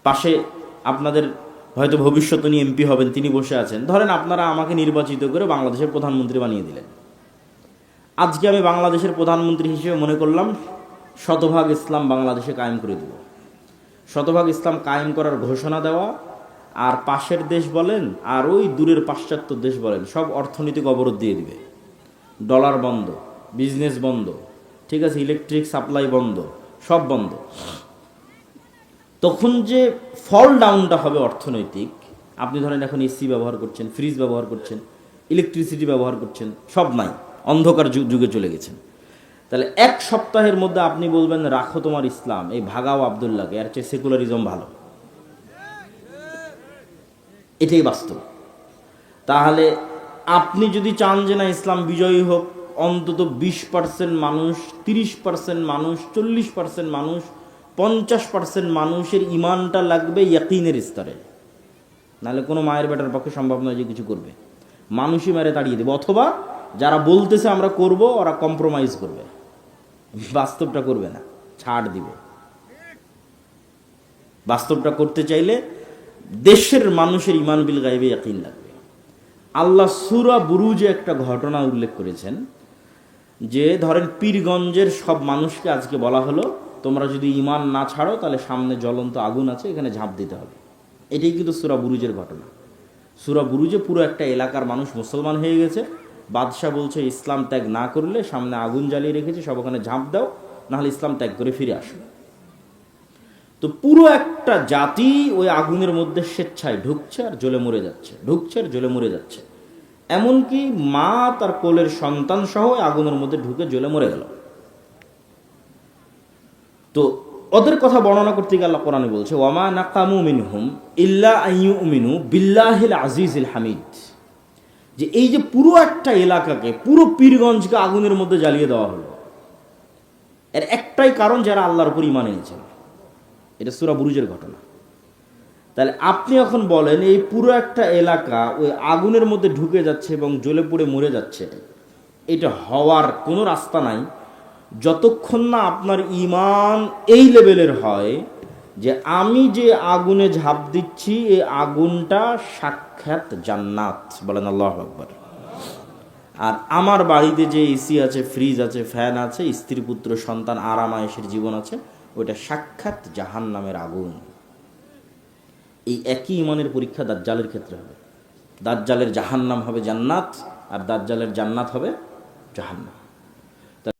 পাশে আপনাদের হয়তো ভবিষ্যতে উনি এমপি হবেন, তিনি বসে আছেন। ধরেন আপনারা আমাকে নির্বাচিত করে বাংলাদেশের প্রধানমন্ত্রী বানিয়ে দিলেন। আজকে আমি বাংলাদেশের প্রধানমন্ত্রী হিসেবে মনে করলাম শতভাগ ইসলাম বাংলাদেশে কায়েম করে দেব। শতভাগ ইসলাম কায়েম করার ঘোষণা দেওয়া, আর পাশের দেশ বলেন আর ওই দূরের পাশ্চাত্য দেশ বলেন সব অর্থনৈতিক অবরোধ দিয়ে দিবে। ডলার বন্ধ, বিজনেস বন্ধ, ঠিক আছে, ইলেকট্রিক সাপ্লাই বন্ধ, সব বন্ধ। তখন যে ফল ডাউনটা হবে অর্থনৈতিক, আপনি ধরেন এখন এসি ব্যবহার করছেন, ফ্রিজ ব্যবহার করছেন, ইলেকট্রিসিটি ব্যবহার করছেন, সব নাই, অন্ধকার যুগে চলে গেছেন। তাহলে এক সপ্তাহের মধ্যে আপনি বলবেন রাখো তোমার ইসলাম, এই ভাগাও আবদুল্লাহকে, এর চেয়ে সেকুলারিজম ভালো। এটাই বাস্তব। তাহলে আপনি যদি চান যে না ইসলাম বিজয়ী হোক, অন্তত 20% মানুষ, 30% মানুষ, 40% মানুষ, 50% মানুষের ইমানটা লাগবে ইয়াকিনের স্তরে, নাহলে কোনো মায়ের বেটার পক্ষে সম্ভব নয় যে কিছু করবে। মানুষই মেরে তাড়িয়ে দেবে, অথবা যারা বলতেছে আমরা করব ওরা কম্প্রোমাইজ করবে, বাস্তবটা করবে না, ছাড় দিবে। বাস্তবটা করতে চাইলে দেশের মানুষের ইমান বিল গায়বে ইয়াকিন লাগবে। আল্লাহ সূরা বুরুজে একটা ঘটনা উল্লেখ করেছেন যে ধরেন পীরগঞ্জের সব মানুষকে আজকে বলা হলো তোমরা যদি ইমান না ছাড়ো তাহলে সামনে জ্বলন্ত আগুন আছে, এখানে ঝাঁপ দিতে হবে। এটাই কিন্তু সূরা বুরুজের ঘটনা। সূরা বুরুজে পুরো একটা এলাকার মানুষ মুসলমান হয়ে গেছে, বাদশাহ বলছে ইসলাম ত্যাগ না করলে সামনে আগুন জ্বালিয়ে রেখেছে, সব ওখানে ঝাঁপ দাও, নাহলে ইসলাম ত্যাগ করে ফিরে আসো। তো পুরো একটা জাতি ওই আগুনের মধ্যে স্বেচ্ছায় ঢুকছে আর জ্বলে মরে যাচ্ছে, ঢুকছে আর জ্বলে মরে যাচ্ছে। এমনকি মা তার কোলের সন্তান সহ আগুনের মধ্যে ঢুকে জ্বলে মরে গেল। তো ওদের কথা বর্ণনা করতে গিয়ে আল্লাহ কোরআনে বলছে ওয়ামা নাকামু মিনহুম ইল্লা আইয়ুমিনু বিল্লাহিল আজিজিল হামিদ, যে এই যে পুরো একটা এলাকাকে, পুরো পীরগঞ্জকে আগুনের মধ্যে জ্বালিয়ে দেওয়া হলো, এর একটাই কারণ যারা আল্লাহর উপর ঈমান এনেছেন। এটা সূরা বুরুজের ঘটনা। তাহলে আপনি এখন বলেন এই পুরো একটা এলাকা ওই আগুনের মধ্যে ঢুকে যাচ্ছে এবং জ্বলে পুড়ে মরে যাচ্ছে, এটা হওয়ার কোনো রাস্তা নাই যতক্ষণ না আপনার ঈমান এই লেভেলের হয় যে আমি যে আগুনে ঝাঁপ দিচ্ছি এই আগুনটা সাক্ষাৎ জান্নাত, বলেন আল্লাহু আকবার। আর আমার বাড়িতে যে এসি আছে, ফ্রিজ আছে, ফ্যান আছে, স্ত্রী পুত্র সন্তান আরাম আয়েশের জীবন আছে, ওইটা সাক্ষাৎ জাহান্নামের আগুন। এই একই ইমানের পরীক্ষা দাজ্জালের ক্ষেত্রে হবে। দাজ্জালের জাহান্নাম হবে জান্নাত, আর দাজ্জালের জান্নাত হবে জাহান্নাম।